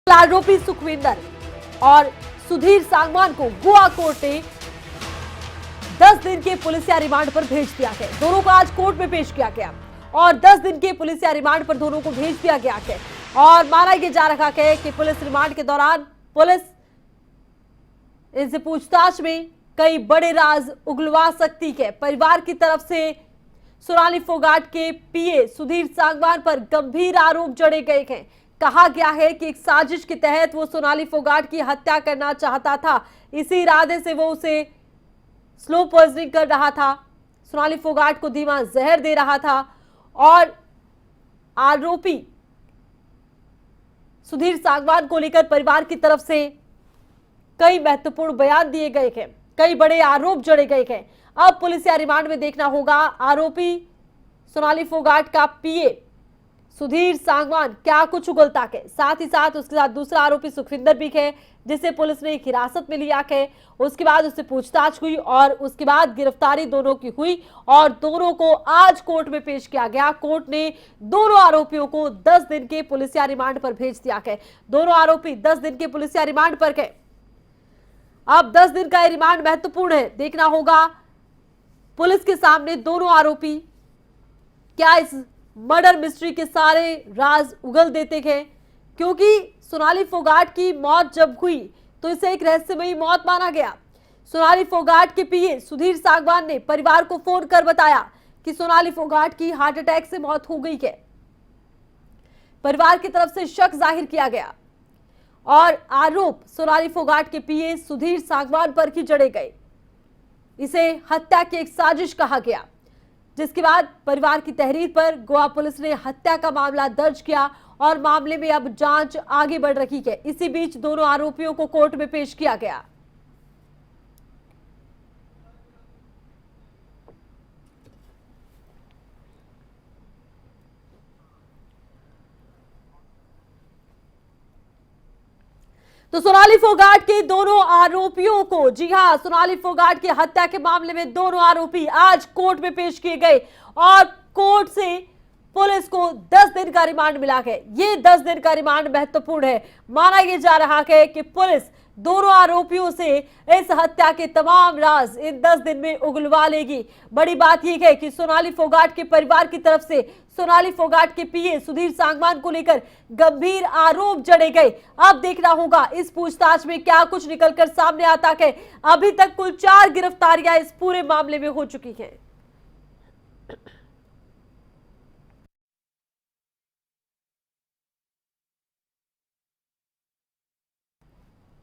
आरोपी सुखविंदर और सुधीर सांगवान को गोवा कोर्ट ने 10 दिन के पुलिसिया रिमांड पर भेज दिया है। दोनों को आज कोर्ट में पेश किया गया और 10 दिन के पुलिसिया रिमांड पर दोनों को भेज दिया गया है। और माना यह जा रहा है कि पुलिस रिमांड के दौरान पुलिस इनसे पूछताछ में कई बड़े राज उगलवा सकती है। परिवार की तरफ से सोनाली फोगाट के पीए सुधीर सांगवान पर गंभीर आरोप जड़े गए हैं। कहा गया है कि एक साजिश के तहत वो सोनाली फोगाट की हत्या करना चाहता था। इसी इरादे से वो उसे स्लो पॉइजनिंग कर रहा था, सोनाली फोगाट को धीमा जहर दे रहा था। और आरोपी सुधीर सांगवान को लेकर परिवार की तरफ से कई महत्वपूर्ण बयान दिए गए हैं, कई बड़े आरोप जड़े गए हैं। अब पुलिसिया रिमांड में देखना होगा आरोपी सोनाली फोगाट का पीए सुधीर सांगवान क्या कुछ उगलता है। साथ ही साथ उसके साथ दूसरा आरोपी सुखविंदर भी है, जिसे पुलिस ने हिरासत में लिया है। उसके बाद उससे पूछताछ हुई और उसके बाद गिरफ्तारी दोनों की हुई और दोनों को आज कोर्ट में पेश किया गया। कोर्ट ने दोनों आरोपियों को 10 दिन के पुलिसिया रिमांड पर भेज दिया है। दोनों आरोपी 10 दिन के पुलिसिया रिमांड पर है। अब 10 दिन का रिमांड महत्वपूर्ण है। देखना होगा पुलिस के सामने दोनों आरोपी क्या इस मर्डर मिस्ट्री के सारे राज उगल देते हैं, क्योंकि सोनाली फोगाट की मौत जब हुई तो इसे एक रहस्यमयी मौत माना गया। सोनाली फोगाट के पीए सुधीर सांगवान ने परिवार को फोन कर बताया कि सोनाली फोगाट की हार्ट अटैक से मौत हो गई है। परिवार की तरफ से शक जाहिर किया गया और आरोप सोनाली फोगाट के पीए सुधीर सांगवान पर ही जड़े गए। इसे हत्या की एक साजिश कहा गया, जिसके बाद परिवार की तहरीर पर गोवा पुलिस ने हत्या का मामला दर्ज किया और मामले में अब जांच आगे बढ़ रही है। इसी बीच दोनों आरोपियों को कोर्ट में पेश किया गया। तो सोनाली फोगाट के दोनों आरोपियों को, जी हां, सोनाली फोगाट की हत्या के मामले में दोनों आरोपी आज कोर्ट में पेश किए गए और कोर्ट से पुलिस को 10 दिन का रिमांड मिला है। ये 10 दिन का रिमांड महत्वपूर्ण है। माना यह जा रहा है कि पुलिस दोनों आरोपियों से इस हत्या के तमाम राज इन 10 दिन में उगलवा लेगी। बड़ी बात यह है कि सोनाली फोगाट के परिवार की तरफ से सोनाली फोगाट के पीए सुधीर सांगवान को लेकर गंभीर आरोप जड़े गए। अब देखना होगा इस पूछताछ में क्या कुछ निकलकर सामने आता है। अभी तक कुल 4 गिरफ्तारियां इस पूरे मामले में हो चुकी हैं।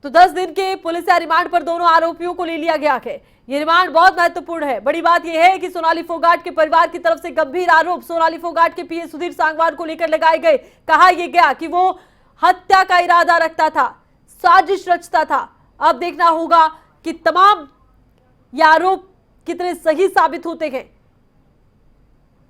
तो 10 दिन के पुलिसिया रिमांड पर दोनों आरोपियों को ले लिया गया है। ये रिमांड बहुत महत्वपूर्ण है। बड़ी बात यह है कि सोनाली फोगाट के परिवार की तरफ से गंभीर आरोप सोनाली फोगाट के पीए सुधीर सांगवान को लेकर लगाए गए। कहा यह गया कि वो हत्या का इरादा रखता था, साजिश रचता था। अब देखना होगा कि तमाम ये आरोप कितने सही साबित होते हैं।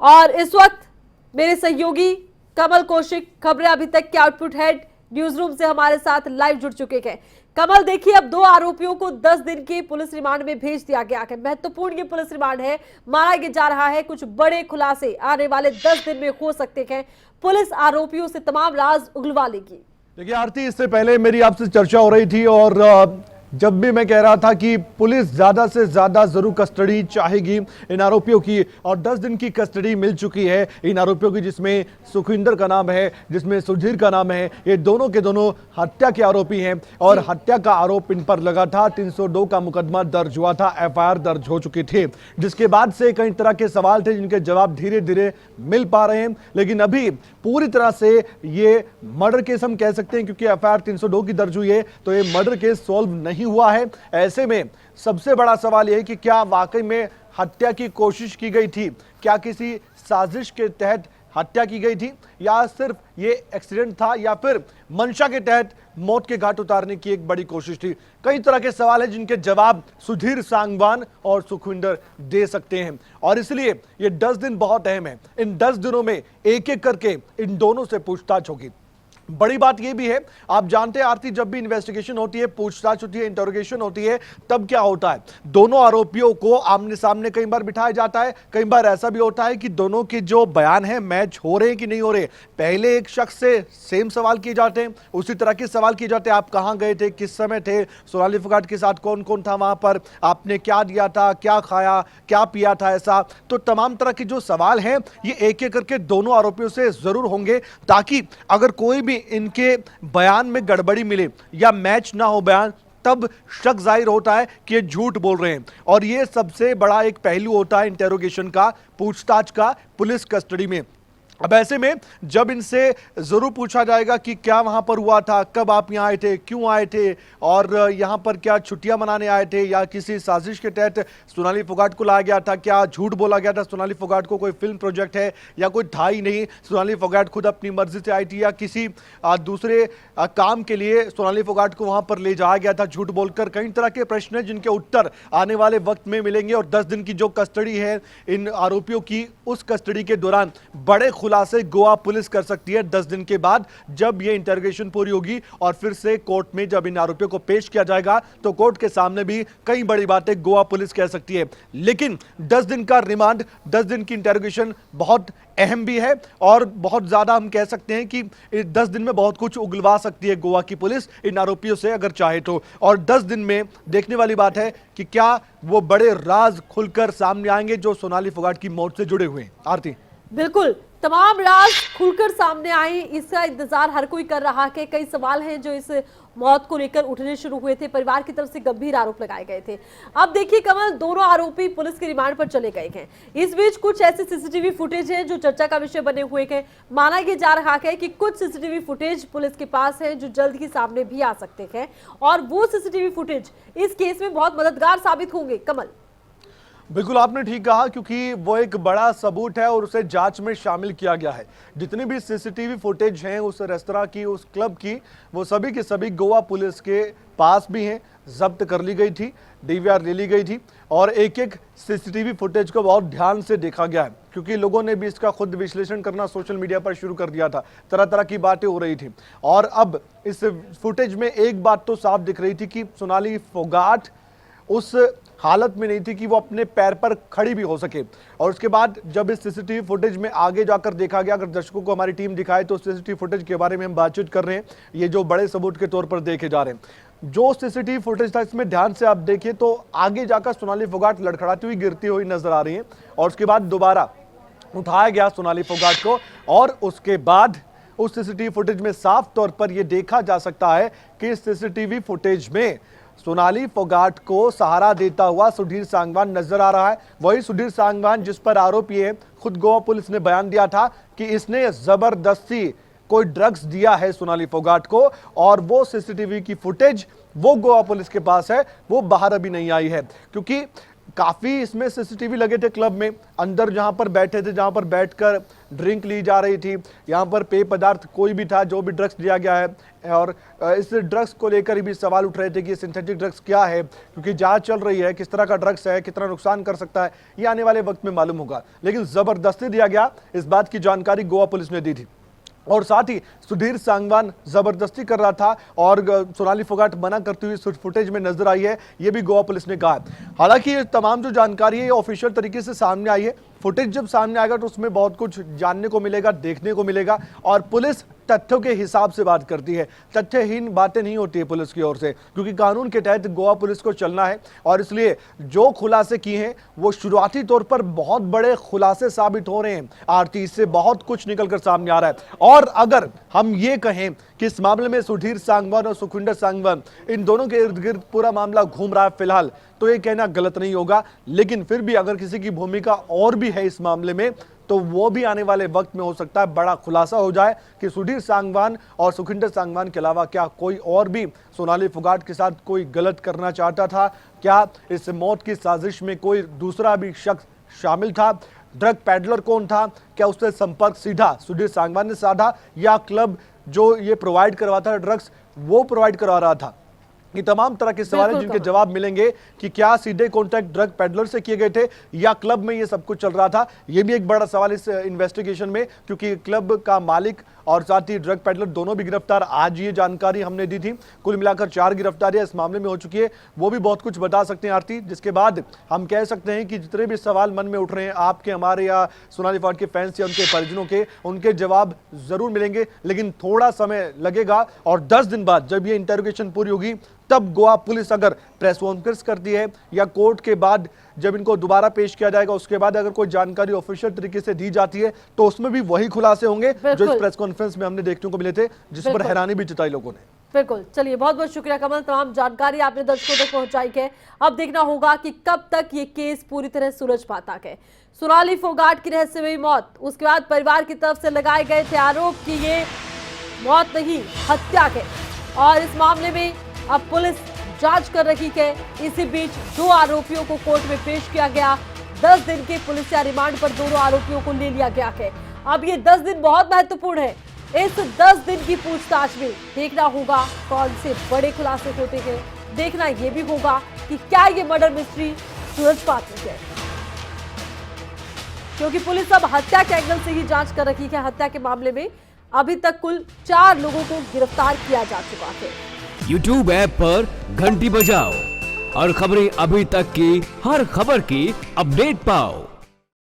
और इस वक्त मेरे सहयोगी कमल कौशिक खबरें अभी तक के आउटपुट हेड न्यूज रूम से हमारे साथ लाइव जुड़ चुके हैं। कमल, देखिए, अब 2 आरोपियों को 10 दिन के पुलिस रिमांड में भेज दिया गया है। महत्वपूर्ण ये पुलिस रिमांड है। माना यह जा रहा है कुछ बड़े खुलासे आने वाले 10 दिन में हो सकते हैं। पुलिस आरोपियों से तमाम राज उगलवा लेगी। देखिए आरती, इससे पहले मेरी आपसे चर्चा हो रही थी और जब भी मैं कह रहा था कि पुलिस ज्यादा से ज्यादा जरूर कस्टडी चाहेगी इन आरोपियों की, और 10 दिन की कस्टडी मिल चुकी है इन आरोपियों की, जिसमें सुखविंदर का नाम है, जिसमें सुधीर का नाम है। ये दोनों के दोनों हत्या के आरोपी हैं और हत्या का आरोप इन पर लगा था। 302 का मुकदमा दर्ज हुआ था, एफआईआर दर्ज हो चुकी थी, जिसके बाद से कई तरह के सवाल थे जिनके जवाब धीरे धीरे मिल पा रहे हैं। लेकिन अभी पूरी तरह से ये मर्डर केस हम कह सकते हैं, क्योंकि एफआईआर 302 की दर्ज हुई है, तो ये मर्डर केस सॉल्व नहीं हुआ है। ऐसे में सबसे बड़ा सवाल यह है कि क्या वाकई में हत्या की कोशिश की गई थी, क्या किसी साजिश के तहत हत्या की गई थी, या सिर्फ ये एक्सीडेंट था, या फिर मंशा के तहत मौत के घाट उतारने की एक बड़ी कोशिश थी। कई तरह के सवाल हैं जिनके जवाब सुधीर सांगवान और सुखविंदर दे सकते हैं, और इसलिए ये 10 दिन बहुत अहम है। इन 10 दिनों में एक एक करके इन दोनों से पूछताछ होगी। बड़ी बात यह भी है, आप जानते हैं आरती, जब भी इन्वेस्टिगेशन होती है, पूछताछ होती है, इंटरोगेशन होती है, तब क्या होता है, दोनों आरोपियों को आमने सामने कई बार बिठाया जाता है। कई बार ऐसा भी होता है कि दोनों के जो बयान है मैच हो रहे हैं कि नहीं हो रहे। पहले एक शख्स से सेम सवाल किए जाते हैं, उसी तरह के सवाल किए जाते हैं, आप कहां गए थे, किस समय थे, सोनाली फोगाट के साथ कौन कौन था वहां पर, आपने क्या दिया था, क्या खाया, क्या पिया था, ऐसा। तो तमाम तरह के जो सवाल हैं ये एक एक करके दोनों आरोपियों से जरूर होंगे, ताकि अगर कोई भी इनके बयान में गड़बड़ी मिले या मैच ना हो बयान, तब शक जाहिर होता है कि ये झूठ बोल रहे हैं। और ये सबसे बड़ा एक पहलू होता है इंटेरोगेशन का, पूछताछ का पुलिस कस्टडी में। अब ऐसे में जब इनसे जरूर पूछा जाएगा कि क्या वहां पर हुआ था, कब आप यहां आए थे, क्यों आए थे, और यहां पर क्या छुट्टियां मनाने आए थे या किसी साजिश के तहत सोनाली फोगाट को लाया गया था, क्या झूठ बोला गया था सोनाली फोगाट को, कोई फिल्म प्रोजेक्ट है या कोई था ही नहीं, सोनाली फोगाट खुद अपनी मर्जी से आई थी या किसी दूसरे काम के लिए सोनाली फोगाट को वहां पर ले जाया गया था झूठ बोलकर। कई तरह के प्रश्न हैं जिनके उत्तर आने वाले वक्त में मिलेंगे। और 10 दिन की जो कस्टडी है इन आरोपियों की, उस कस्टडी के दौरान बड़े खुलासे गोवा पुलिस कर सकती है 10 दिन के बाद, जब यह इंटरोगेशन पूरी होगी और फिर से कोर्ट में जब इन आरोपियों को पेश किया जाएगा तो कोर्ट के सामने भी कई बड़ी बातें गोवा पुलिस कह सकती है। लेकिन 10 दिन का रिमांड, 10 दिन की इंटरोगेशन बहुत अहम भी है और बहुत ज्यादा हम कह सकते हैं कि 10 दिन में बहुत कुछ उगलवा सकती है गोवा की पुलिस इन आरोपियों से अगर चाहे तो। और 10 दिन में देखने वाली बात है कि क्या वो बड़े राज खुलकर सामने आएंगे जो सोनाली फोगाट की मौत से जुड़े हुए हैं। आरती, बिल्कुल, तमाम राज खुलकर सामने आए, इसका इंतजार हर कोई कर रहा है। कई सवाल हैं जो इस मौत को लेकर उठने शुरू हुए थे, परिवार की तरफ से गंभीर आरोप लगाए गए थे। अब देखिए कमल, दोनों आरोपी पुलिस के रिमांड पर चले गए हैं। इस बीच कुछ ऐसे सीसीटीवी फुटेज हैं जो चर्चा का विषय बने हुए हैं। माना यह जा रहा है कि कुछ सीसीटीवी फुटेज पुलिस के पास है जो जल्द ही सामने भी आ सकते हैं, और वो सीसीटीवी फुटेज इस केस में बहुत मददगार साबित होंगे। कमल, बिल्कुल आपने ठीक कहा, क्योंकि वो एक बड़ा सबूत है और उसे जांच में शामिल किया गया है। जितनी भी सीसीटीवी फुटेज हैं उस रेस्तरां की, उस क्लब की, वो सभी के सभी गोवा पुलिस के पास भी हैं, जब्त कर ली गई थी, डीवीआर ले ली गई थी। और एक एक सीसीटीवी फुटेज को बहुत ध्यान से देखा गया है, क्योंकि लोगों ने भी इसका खुद विश्लेषण करना सोशल मीडिया पर शुरू कर दिया था, तरह तरह की बातें हो रही थी। और अब इस फुटेज में एक बात तो साफ दिख रही थी कि सोनाली फोगाट उस हालत में नहीं थी कि वो अपने पैर पर खड़ी भी हो सके। और उसके बाद जब इस सीसीटीवी फुटेज में आगे जाकर देखा गया, अगर दर्शकों को हमारी टीम दिखाए तो सीसीटीवी फुटेज के बारे में हम बातचीत कर रहे हैं, ये जो बड़े सबूत के तौर पर देखे जा रहे हैं। जो सीसीटीवी फुटेज था इसमें ध्यान से आप देखिए तो आगे जाकर सोनाली फोगाट लड़खड़ाती हुई गिरती हुई नजर आ रही है, और उसके बाद दोबारा उठाया गया सोनाली फोगाट को, और उसके बाद उस सीसीटीवी फुटेज में साफ तौर पर यह देखा जा सकता है कि इस सीसीटीवी फुटेज में सोनाली फोगाट को सहारा देता हुआ सुधीर सांगवान नजर आ रहा है। वही सुधीर सांगवान जिस पर आरोप ये खुद गोवा पुलिस ने बयान दिया था कि इसने जबरदस्ती कोई ड्रग्स दिया है सोनाली फोगाट को, और वो सीसीटीवी की फुटेज वो गोवा पुलिस के पास है, वो बाहर अभी नहीं आई है। क्योंकि काफी इसमें सीसीटीवी लगे थे क्लब में, अंदर जहां पर बैठे थे, जहां पर बैठकर ड्रिंक ली जा रही थी, यहां पर पेय पदार्थ कोई भी था जो भी ड्रग्स दिया गया है। और इस ड्रग्स को लेकर भी सवाल उठ रहे थे कि सिंथेटिक ड्रग्स क्या है, क्योंकि जांच चल रही है, किस तरह का ड्रग्स है, कितना नुकसान कर सकता है, ये आने वाले वक्त में मालूम होगा। लेकिन जबरदस्ती दिया गया, इस बात की जानकारी गोवा पुलिस ने दी थी। और साथ ही सुधीर सांगवान जबरदस्ती कर रहा था और सोनाली फोगाट मना करती हुई फुटेज में नजर आई है, यह भी गोवा पुलिस ने कहा है। हालांकि ये तमाम जो जानकारी है ये ऑफिशियल तरीके से सामने आई है। फुटेज जब सामने आएगा तो उसमें बहुत कुछ जानने को मिलेगा, देखने को मिलेगा, और पुलिस तथ्यों के हिसाब से बात करती है, तथ्यहीन बातें नहीं होती है पुलिस की ओर से, क्योंकि कानून के तहत गोवा पुलिस को चलना है। और इसलिए जो खुलासे किए हैं वो शुरुआती तौर पर बहुत बड़े खुलासे साबित हो रहे हैं। आरती, इससे बहुत कुछ निकलकर सामने आ रहा है। और अगर हम ये कहें कि इस मामले में सुधीर सांगवान और सुखविंदर सांगवान, इन दोनों के इर्द गिर्द पूरा मामला घूम रहा है फिलहाल, तो ये कहना गलत नहीं होगा। लेकिन फिर भी अगर किसी की भूमिका और भी है इस मामले में, तो वो भी आने वाले वक्त में हो सकता है बड़ा खुलासा हो जाए कि सुधीर सांगवान और सुखविंदर सांगवान के अलावा क्या कोई और भी सोनाली फोगाट के साथ कोई गलत करना चाहता था, क्या इस मौत की साजिश में कोई दूसरा भी शख्स शामिल था, ड्रग पैडलर कौन था, क्या उससे संपर्क सीधा सुधीर सांगवान ने साधा, या क्लब जो ये प्रोवाइड करवाता है ड्रग्स वो प्रोवाइड करवा रहा था। ये तमाम तरह के सवाल हैं जिनके जवाब मिलेंगे कि क्या सीधे कॉन्टैक्ट ड्रग पेडलर से किए गए थे या क्लब में ये सब कुछ चल रहा था। ये भी एक बड़ा सवाल इस इन्वेस्टिगेशन में, क्योंकि क्लब का मालिक और साथ ही ड्रग पेडलर दोनों भी गिरफ्तार। आज ये जानकारी हमने दी थी। कुल मिलाकर 4 गिरफ्तारियां इस मामले में हो चुकी है। वो भी बहुत कुछ बता सकते हैं आरती, जिसके बाद हम कह सकते हैं कि जितने भी सवाल मन में उठ रहे हैं आपके, हमारे या सोनाली फॉन्ट के फैंस या उनके परिजनों के, उनके जवाब जरूर मिलेंगे, लेकिन थोड़ा समय लगेगा। और 10 दिन बाद जब ये इंटरोगेशन पूरी होगी तब गोवा पुलिस अगर प्रेस कॉन्फ्रेंस करती है या कोर्ट के बाद जब इनको दोबारा पेश किया जाएगा उसके बाद अगर कोई जानकारी ऑफिशियल तरीके से दी जाती है तो उसमें भी वही खुलासे होंगे जो इस प्रेस कॉन्फ्रेंस में हमने देखने को मिले थे, जिस पर हैरानी भी जताई लोगों ने। बिल्कुल, चलिए बहुत बहुत शुक्रिया कमल, तमाम जानकारी आपने दर्शकों तक पहुंचाई है। अब देखना होगा कि कब तक ये केस पूरी तरह सुलझ पाता है। सोनाली फोगाट की रहस्यमयी मौत, उसके बाद परिवार की तरफ से लगाए गए थे आरोप कि ये मौत नहीं हत्या है, और इस मामले में अब पुलिस जांच कर रही है। इसी बीच 2 आरोपियों को कोर्ट में पेश किया गया। 10 दिन के पुलिस रिमांड पर दोनों आरोपियों को ले लिया गया है। अब ये 10 दिन बहुत महत्वपूर्ण है। इस 10 दिन की पूछताछ में देखना होगा कौन से बड़े खुलासे होते हैं। देखना यह भी होगा कि क्या ये मर्डर मिस्ट्री सुलझ पाती है, क्योंकि पुलिस अब हत्या के एंगल से ही जांच कर रही है। हत्या के मामले में अभी तक कुल 4 लोगों को गिरफ्तार किया जा चुका है। YouTube ऐप पर घंटी बजाओ और खबरें अभी तक की हर खबर की अपडेट पाओ।